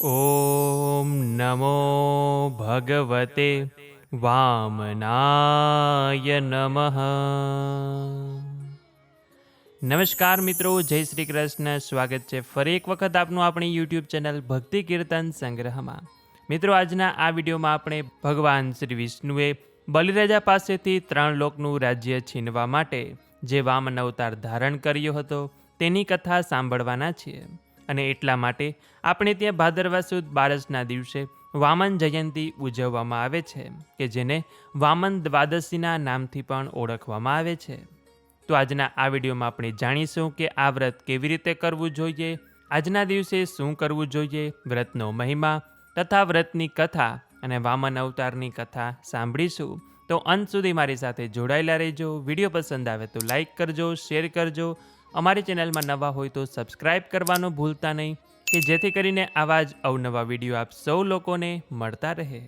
ઓમ નમો ભગવતે વામનાય નમઃ. નમસ્કાર મિત્રો, જય શ્રી કૃષ્ણ. સ્વાગત છે ફરી એક વખત આપનું આપણી યુટ્યુબ ચેનલ ભક્તિ કીર્તન સંગ્રહમાં. મિત્રો, આજના આ વિડીયોમાં આપણે ભગવાન શ્રી વિષ્ણુએ બલિરાજા પાસેથી 3 લોકનું રાજ્ય છીનવા માટે જે વામન અવતાર ધારણ કર્યો હતો તેની કથા સાંભળવાના છીએ. અને એટલા માટે આપણે ત્યાં ભાદરવા સુદ બારસના દિવસે વામન જયંતી ઉજવવામાં આવે છે કે જેને વામન દ્વાદશીના નામથી પણ ઓળખવામાં આવે છે. તો આજના આ વિડીયોમાં આપણે જાણીશું કે આ વ્રત કેવી રીતે કરવું જોઈએ, આજના દિવસે શું કરવું જોઈએ, વ્રતનો મહિમા તથા વ્રતની કથા અને વામન અવતારની કથા સાંભળીશું. તો અંત સુધી મારી સાથે જોડાયેલા રહેજો. વિડીયો પસંદ આવે તો લાઈક કરજો, શેર કરજો. અમારી ચેનલમાં નવા હોય તો સબસ્ક્રાઈબ કરવાનું ભૂલતા નહીં કે જેથી કરીને આવા જ અવનવા વિડીયો આપ સૌ લોકોને મળતા રહે.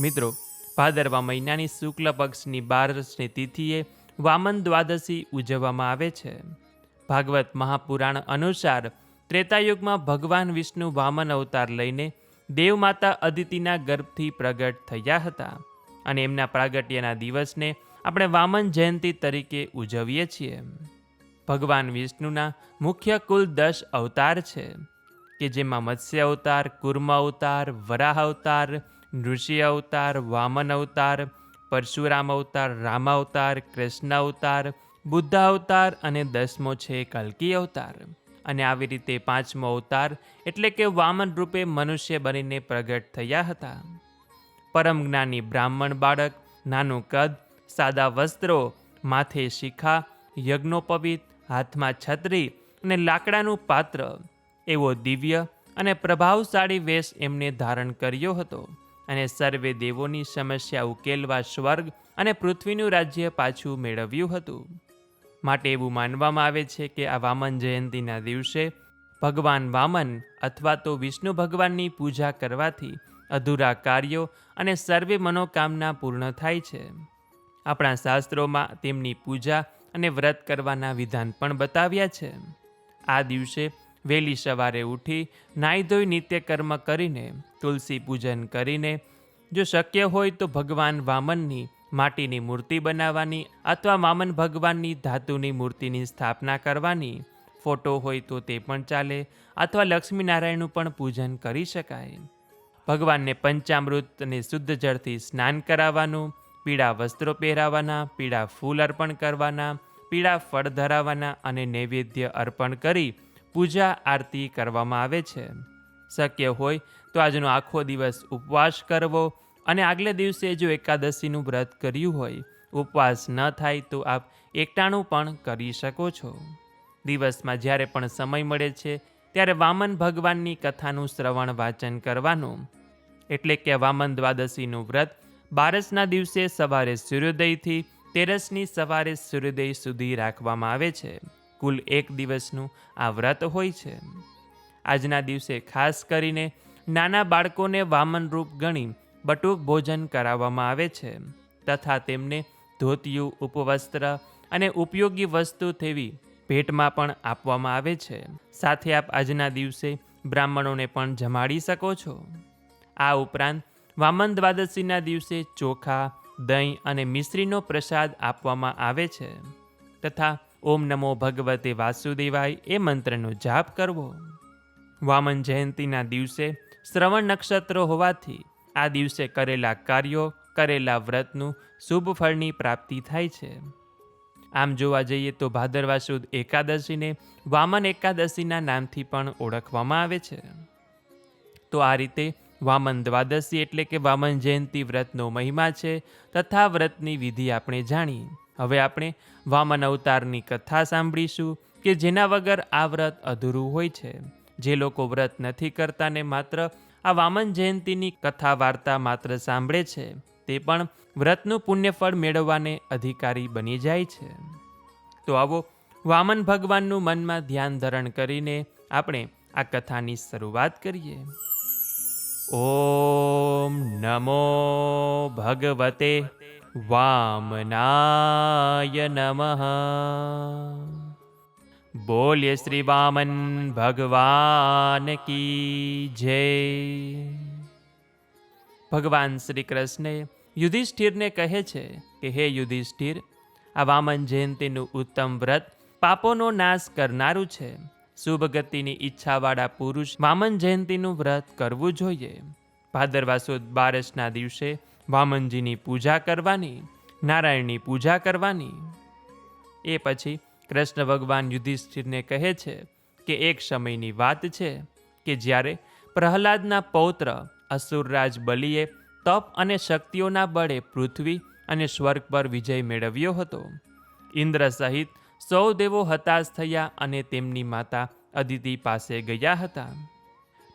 મિત્રો, ભાદરવા મહિનાની શુક્લ પક્ષની 12ની તિથિએ વામન દ્વાદશી ઉજવવામાં આવે છે. ભાગવત મહાપુરાણ અનુસાર ત્રેતાયુગમાં ભગવાન વિષ્ણુ વામન અવતાર લઈને દેવમાતા અદિતિના ગર્ભથી પ્રગટ થયા હતા અને એમના પ્રાગટ્યના દિવસને આપણે વામન જયંતી તરીકે ઉજવીએ છીએ. ભગવાન વિષ્ણુના મુખ્ય કુલ 10 અવતાર છે કે જેમાં મત્સ્ય અવતાર, કુર્મ અવતાર, વરાહ અવતાર, નૃષિ અવતાર, વામન અવતાર, પરશુરામ અવતાર, રામ અવતાર, કૃષ્ણ અવતાર, બુદ્ધ અવતાર અને 10મો છે કલ્કી અવતાર. અને આવી રીતે 5મો અવતાર એટલે કે વામન રૂપે મનુષ્ય બનીને પ્રગટ થયા હતા. પરમ જ્ઞાની બ્રાહ્મણ બાળક, નાનું કદ, સાદા વસ્ત્રો, માથે શિખા, યજ્ઞોપવિત, હાથમાં છત્રી અને લાકડાનું પાત્ર એવો દિવ્ય અને પ્રભાવશાળી વેશ એમને ધારણ કર્યો હતો અને સર્વે દેવોની સમસ્યા ઉકેલવા સ્વર્ગ અને પૃથ્વીનું રાજ્ય પાછું મેળવ્યું હતું. માટે એવું માનવામાં આવે છે કે આ વામન જયંતીના દિવસે ભગવાન વામન અથવા તો વિષ્ણુ ભગવાનની પૂજા કરવાથી અધૂરા કાર્યો અને સર્વે મનોકામના પૂર્ણ થાય છે. આપણા શાસ્ત્રોમાં તેમની પૂજા અને વ્રત કરવાના વિધાન પણ બતાવ્યા છે. આ દિવસે વહેલી સવારે ઉઠી નાહી ધોઈ નિત્યકર્મ કરીને તુલસી પૂજન કરીને જો શક્ય હોય તો ભગવાન વામનની માટીની મૂર્તિ બનાવવાની અથવા વામન ભગવાનની ધાતુની મૂર્તિની સ્થાપના કરવાની, ફોટો હોય તો તે પણ ચાલે, અથવા લક્ષ્મીનારાયણનું પણ પૂજન કરી શકાય. ભગવાનને પંચામૃત અને શુદ્ધ જળથી સ્નાન કરાવવાનું, પીળા વસ્ત્રો પહેરાવાના, પીળા ફૂલ અર્પણ કરવાના, પીળા ફળ ધરાવવાના અને નૈવેદ્ય અર્પણ કરી પૂજા આરતી કરવામાં આવે છે. શક્ય હોય તો આજનો આખો દિવસ ઉપવાસ કરવો અને આગલે દિવસે જો એકાદશીનું વ્રત કર્યું હોય, ઉપવાસ ન થાય તો આપ એકટાણું પણ કરી શકો છો. દિવસમાં જ્યારે પણ સમય મળે છે ત્યારે વામન ભગવાનની કથાનું શ્રવણ વાંચન કરવાનું. એટલે કે વામન દ્વાદશીનું વ્રત બારસના દિવસે સવારે સૂર્યોદયથી તેરસની સવારે સૂર્યોદય સુધી રાખવામાં આવે છે. કુલ 1 દિવસનું આ વ્રત હોય છે. આજના દિવસે ખાસ કરીને નાના બાળકોને વામન રૂપ ગણી બટુક ભોજન કરાવવામાં આવે છે તથા તેમને ધોતિયું, ઉપવસ્ત્ર અને ઉપયોગી વસ્તુ તેવી ભેટમાં પણ આપવામાં આવે છે. સાથે આપ આજના દિવસે બ્રાહ્મણોને પણ જમાડી શકો છો. આ ઉપરાંત વામન દ્વાદશીના દિવસે ચોખા, દહીં અને મિશ્રીનો પ્રસાદ આપવામાં આવે છે તથા ઓમ નમો ભગવતે વાસુદેવાય એ મંત્રનો જાપ કરવો. વામન જયંતીના દિવસે શ્રવણ નક્ષત્ર હોવાથી આ દિવસે કરેલા કાર્યો, કરેલા વ્રતનું શુભ ફળની પ્રાપ્તિ થાય છે. આમ જોવા જઈએ તો ભાદરવા સુદ એકાદશીને વામન એકાદશીના નામથી પણ ઓળખવામાં આવે છે. તો આ રીતે વામન દ્વાદશી એટલે કે વામન જયંતી વ્રતનો મહિમા છે તથા વ્રતની વિધિ આપણે જાણી. હવે આપણે વામન અવતારની કથા સાંભળીશું કે જેના વગર આ વ્રત અધૂરું હોય છે. જે લોકો વ્રત નથી કરતા ને માત્ર આ વામન જયંતીની કથા વાર્તા માત્ર સાંભળે છે તે પણ વ્રતનું પુણ્યફળ મેળવવાને અધિકારી બની જાય છે. તો આવો વામન ભગવાનનું મનમાં ધ્યાન ધારણ કરીને આપણે આ કથાની શરૂઆત કરીએ. ઓમ નમો ભગવતે વામનાય નમઃ. બોલીએ શ્રી વામન ભગવાન કી જય. ભગવાન શ્રી કૃષ્ણે યુધિષ્ઠિરને કહે છે કે હે યુધિષ્ઠિર, આ વામન જયંતીનું ઉત્તમ વ્રત પાપોનો નાશ કરનારું છે. શુભ ગતિની ઈચ્છાવાળા પુરુષ વામન જયંતીનું વ્રત કરવું જોઈએ. ભાદરવા સુદ 12ના દિવસે વામનજીની પૂજા કરવાની, નારાયણની પૂજા કરવાની. એ પછી કૃષ્ણ ભગવાન યુધિષ્ઠિરને કહે છે કે એક સમયની વાત છે કે જ્યારે પ્રહલાદના પૌત્ર અસુરરાજ બલિએ તપ અને શક્તિઓના બળે પૃથ્વી અને સ્વર્ગ પર વિજય મેળવ્યો હતો. ઇન્દ્ર સહિત સૌ દેવો હતાશ થયા અને તેમની માતા અદિતિ પાસે ગયા હતા.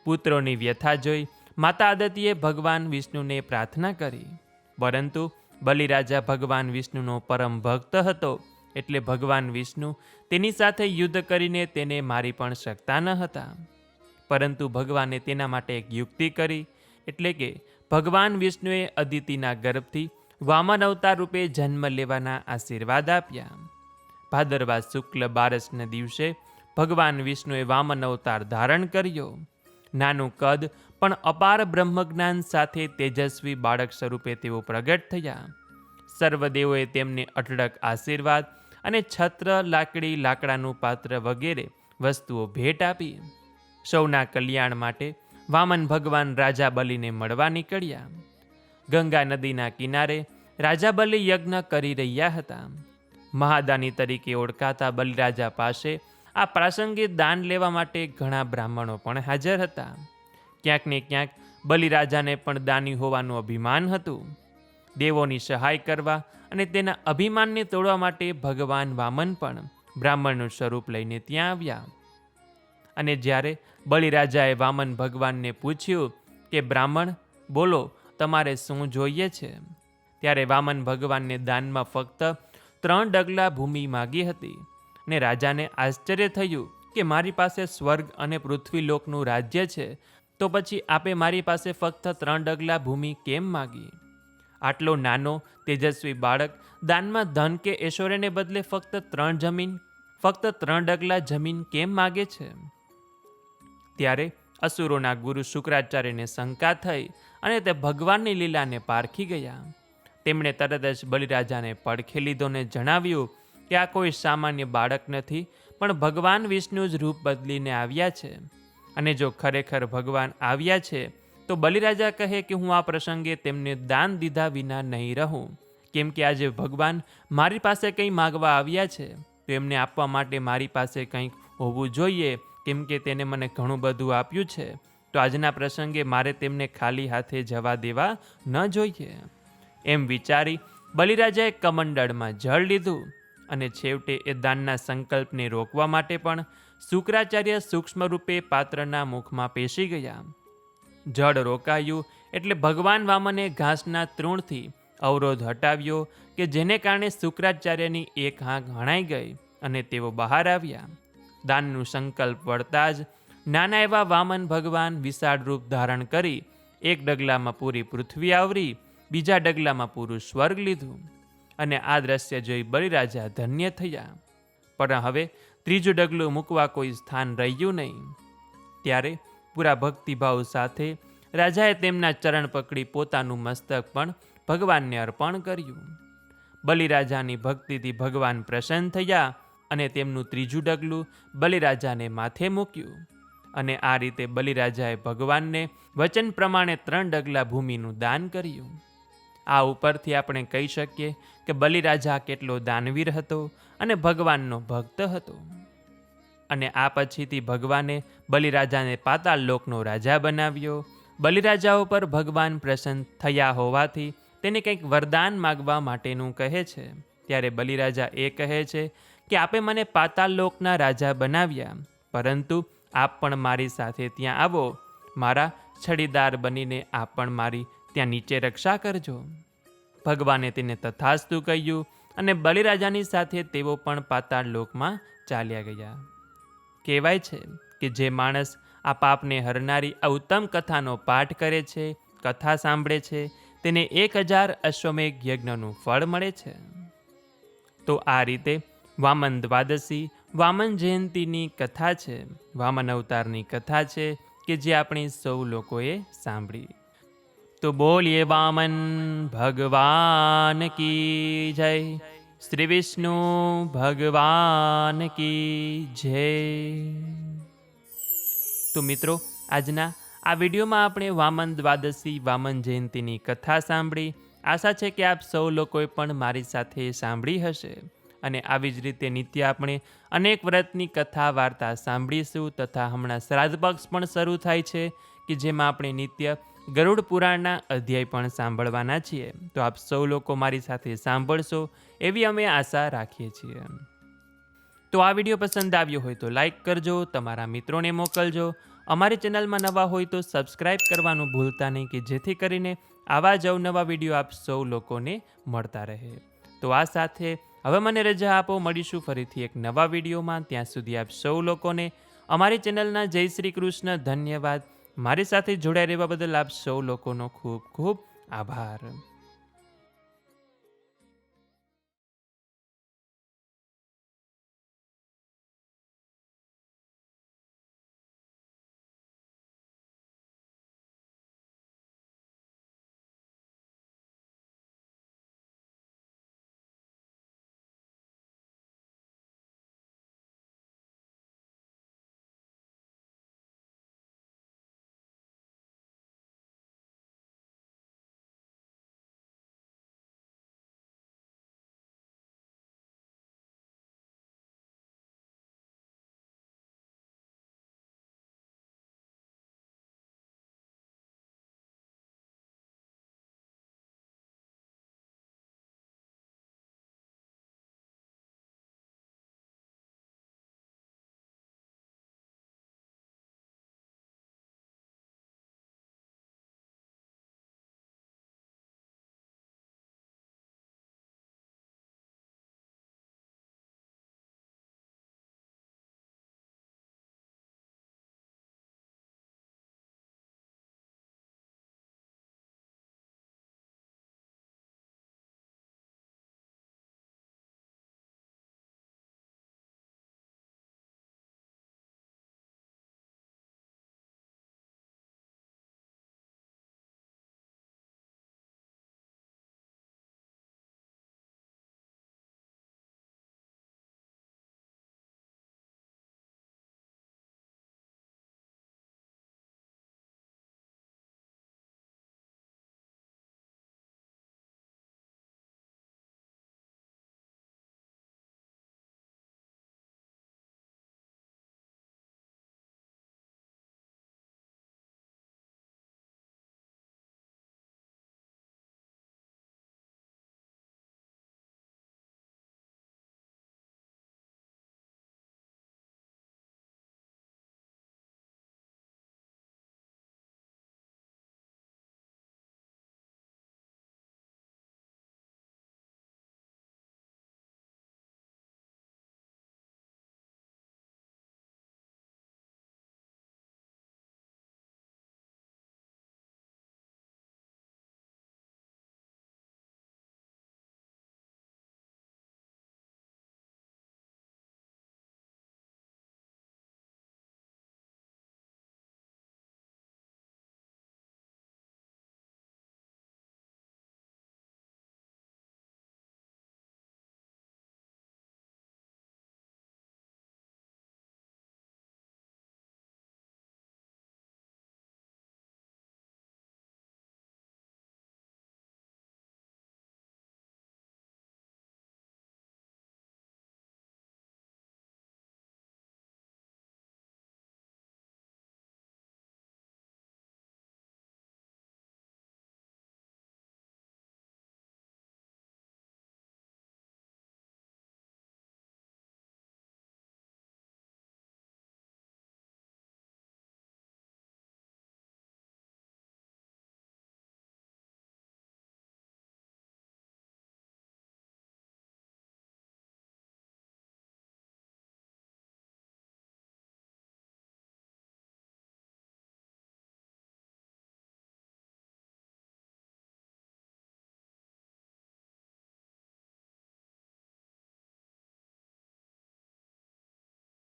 પુત્રોની વ્યથા જોઈ માતા અદિતિએ ભગવાન વિષ્ણુને પ્રાર્થના કરી, પરંતુ બલિરાજા ભગવાન વિષ્ણુનો પરમ ભક્ત હતો, એટલે ભગવાન વિષ્ણુ તેની સાથે યુદ્ધ કરીને તેને મારી પણ શકતા ન હતા. પરંતુ ભગવાને તેના માટે એક યુક્તિ કરી, એટલે કે ભગવાન વિષ્ણુએ અદિતિના ગર્ભથી વામન અવતાર રૂપે જન્મ લેવાના આશીર્વાદ આપ્યા. ભાદરવા શુક્લ 12ના દિવસે ભગવાન વિષ્ણુએ વામન અવતાર ધારણ કર્યો. નાનું કદ પણ અપાર બ્રહ્મજ્ઞાન સાથે તેજસ્વી બાળક સ્વરૂપે તેઓ પ્રગટ થયા. સર્વદેવોએ તેમને અઢળક આશીર્વાદ અને છત્ર, લાકડી, લાકડાનું પાત્ર વગેરે વસ્તુઓ ભેટ આપી. સૌના કલ્યાણ માટે વામન ભગવાન રાજા બલિને મળવા નીકળ્યા. ગંગા નદીના કિનારે રાજા બલિ યજ્ઞ કરી રહ્યા હતા. મહાદાની તરીકે ઓળખાતા બલિરાજા પાસે આ પ્રાસંગિક દાન લેવા માટે ઘણા બ્રાહ્મણો પણ હાજર હતા. ક્યાંક ને ક્યાંક બલિરાજાને પણ દાની હોવાનું અભિમાન હતું. દેવોની સહાય કરવા અને તેના અભિમાનને તોડવા માટે ભગવાન વામન પણ બ્રાહ્મણનું સ્વરૂપ લઈને ત્યાં આવ્યા. અને જ્યારે બલિરાજાએ વામન ભગવાનને પૂછ્યું કે બ્રાહ્મણ બોલો, તમારે શું જોઈએ છે, ત્યારે વામન ભગવાનને દાનમાં ફક્ત 3 ડગલા ભૂમિ માગી હતી. ને રાજાને આશ્ચર્ય થયું કે મારી પાસે સ્વર્ગ અને પૃથ્વીલોકનું રાજ્ય છે, તો પછી આપે મારી પાસે ફક્ત 3 ડગલા ભૂમિ કેમ માગી? આટલો નાનો તેજસ્વી બાળક દાનમાં ધન કે ઐશ્વર્યને બદલે ફક્ત 3 ડગલા જમીન કેમ માગે છે? ત્યારે અસુરોના ગુરુ શુક્રાચાર્યને શંકા થઈ અને તે ભગવાનની લીલાને પારખી ગયા. તેમણે તરત જ બલિરાજાને પડખે લીધો ને જણાવ્યું કે આ કોઈ સામાન્ય બાળક નથી, પણ ભગવાન વિષ્ણુ જ રૂપ બદલીને આવ્યા છે. અને જો ખરેખર ભગવાન આવ્યા છે તો બલિરાજા કહે કે હું આ પ્રસંગે તેમને દાન દીધા વિના નહીં રહું, કેમ કે આજે ભગવાન મારી પાસે કંઈ માગવા આવ્યા છે તો એમને આપવા માટે મારી પાસે કંઈક હોવું જોઈએ, કેમ કે તેને મને ઘણું બધું આપ્યું છે. તો આજના પ્રસંગે મારે તેમને ખાલી હાથે જવા દેવા ન જોઈએ. એમ વિચારી બલિરાજાએ કમંડળમાં જળ લીધું અને છેવટે એ દાનના સંકલ્પને રોકવા માટે પણ શુક્રાચાર્ય સૂક્ષ્મ રૂપે પાત્રના મુખમાં પેશી ગયા. જળ રોકાયું એટલે ભગવાન વામને ઘાસના તૃણથી અવરોધ હટાવ્યો કે જેને કારણે શુક્રાચાર્યની એક આંખ હણાઈ ગઈ અને તેઓ બહાર આવ્યા. દાનનું સંકલ્પ વળતા જ નાના એવા વામન ભગવાન વિશાળ રૂપ ધારણ કરી એક ડગલામાં પૂરી પૃથ્વી આવરી, બીજા ડગલામાં પૂરું સ્વર્ગ લીધું. અને આ દ્રશ્ય જોઈ બલિરાજા ધન્ય થયા. પણ હવે ત્રીજું ડગલું મૂકવા કોઈ સ્થાન રહ્યું નહીં. ત્યારે પૂરા ભક્તિભાવ સાથે રાજાએ તેમના ચરણ પકડી પોતાનું મસ્તક પણ ભગવાનને અર્પણ કર્યું. બલિરાજાની ભક્તિથી ભગવાન પ્રસન્ન થયા અને તેમનું ત્રીજું ડગલું બલિરાજાને માથે મૂક્યું. અને આ રીતે બલિરાજાએ ભગવાનને વચન પ્રમાણે 3 ડગલા ભૂમિનું દાન કર્યું. આ ઉપરથી આપણે કહી શકીએ કે બલિરાજા કેટલો દાનવીર હતો અને ભગવાનનો ભક્ત હતો. અને આ પછીથી ભગવાને બલિરાજાને પાતાળ લોકનો રાજા બનાવ્યો. બલિરાજા ઉપર ભગવાન પ્રસન્ન થયા હોવાથી તેને કંઈક વરદાન માગવા માટેનું કહે છે. ત્યારે બલિરાજા એ કહે છે કે આપે મને પાતાળ લોકના રાજા બનાવ્યા, પરંતુ આપ પણ મારી સાથે ત્યાં આવો. મારા છડીદાર બનીને આપ પણ મારી ત્યાં નીચે રક્ષા કરજો. ભગવાને તેને તથાસ્તુ કહ્યું અને બલિરાજાની સાથે તેઓ પણ પાતાળ લોકમાં ચાલ્યા ગયા. કહેવાય છે કે જે માણસ આ પાપને હરનારી આ ઉત્તમ કથાનો પાઠ કરે છે, કથા સાંભળે છે, તેને 1000 અશ્વમેઘ યજ્ઞનું ફળ મળે છે. તો આ રીતે વામન દ્વાદશી, વામન જયંતીની કથા છે, વામન અવતારની કથા છે કે જે આપણે સૌ લોકોએ સાંભળી. તો બોલીએ વામન ભગવાન કી જય, શ્રી વિષ્ણુ ભગવાન કી જય. તો મિત્રો, આજના આ વિડીયોમાં આપણે વામન દ્વાદશી વામન જયંતીની કથા સાંભળી. આશા છે કે આપ સૌ લોકોએ પણ મારી સાથે સાંભળી હશે. અને આવી જ રીતે નિત્ય આપણે અનેક વ્રતની કથા વાર્તા સાંભળીશું. તથા હમણાં શ્રાદ્ધ પક્ષ પણ શરૂ થાય છે કે જેમાં આપણે નિત્ય ગરુડ પુરાણના અધ્યાય પણ સાંભળવાના છીએ. તો આપ સૌ લોકો મારી સાથે સાંભળશો એવી અમે આશા રાખીએ છીએ. તો આ વિડીયો પસંદ આવ્યો હોય તો લાઈક કરજો, તમારા મિત્રોને મોકલજો. અમારી ચેનલમાં નવા હોય તો સબસ્ક્રાઈબ કરવાનું ભૂલતા નહીં કે જેથી કરીને આવા જ અવનવા વિડીયો આપ સૌ લોકોને મળતા રહે. તો આ સાથે હવે મને રજા આપો, મળીશું ફરીથી એક નવા વિડીયોમાં. ત્યાં સુધી આપ સૌ લોકોને અમારી ચેનલના જય શ્રી કૃષ્ણ. ધન્યવાદ. મારી સાથે જોડાઈ રહેવા બદલ આપ સૌ લોકોનો ખૂબ ખૂબ આભાર.